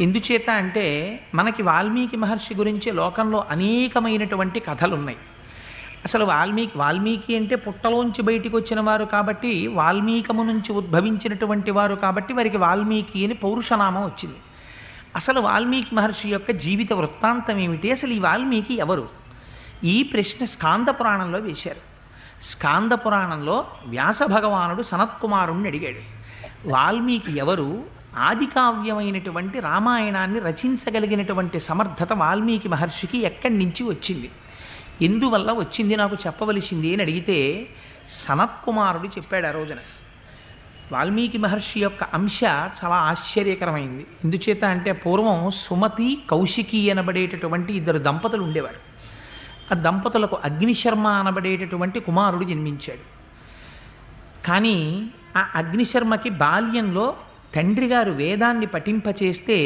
ఎందుచేత అంటే మనకి వాల్మీకి మహర్షి గురించి లోకంలో అనేకమైనటువంటి కథలు ఉన్నాయి. అసలు వాల్మీకి అంటే పుట్టలోంచి బయటికి వచ్చిన వారు కాబట్టి, వాల్మీకము నుంచి ఉద్భవించినటువంటి వారు కాబట్టి వారికి వాల్మీకి అని పౌరుషనామం వచ్చింది. అసలు వాల్మీకి మహర్షి యొక్క జీవిత వృత్తాంతం ఏమిటి? అసలు ఈ వాల్మీకి ఎవరు? ఈ ప్రశ్న స్కాంద పురాణంలో వేశారు. స్కాంద పురాణంలో వ్యాస భగవానుడు సనత్కుమారుణ్ణి అడిగాడు, వాల్మీకి ఎవరు? ఆది కావ్యమైనటువంటి రామాయణాన్ని రచించగలిగినటువంటి సమర్థత వాల్మీకి మహర్షికి ఎక్కడి నుంచి వచ్చింది, ఎందువల్ల వచ్చింది, నాకు చెప్పవలసింది అని అడిగితే సనత్కుమారుడు చెప్పాడు ఆ రోజున. వాల్మీకి మహర్షి యొక్క అంశ చాలా ఆశ్చర్యకరమైంది. ఎందుచేత అంటే పూర్వం సుమతి కౌశికి అనబడేటటువంటి ఇద్దరు దంపతులు ఉండేవారు. ఆ దంపతులకు అగ్నిశర్మ అనబడేటటువంటి కుమారుడు జన్మించాడు. కానీ ఆ అగ్నిశర్మకి బాల్యంలో తండ్రి గారు వేదాన్ని పఠింపచేస్తే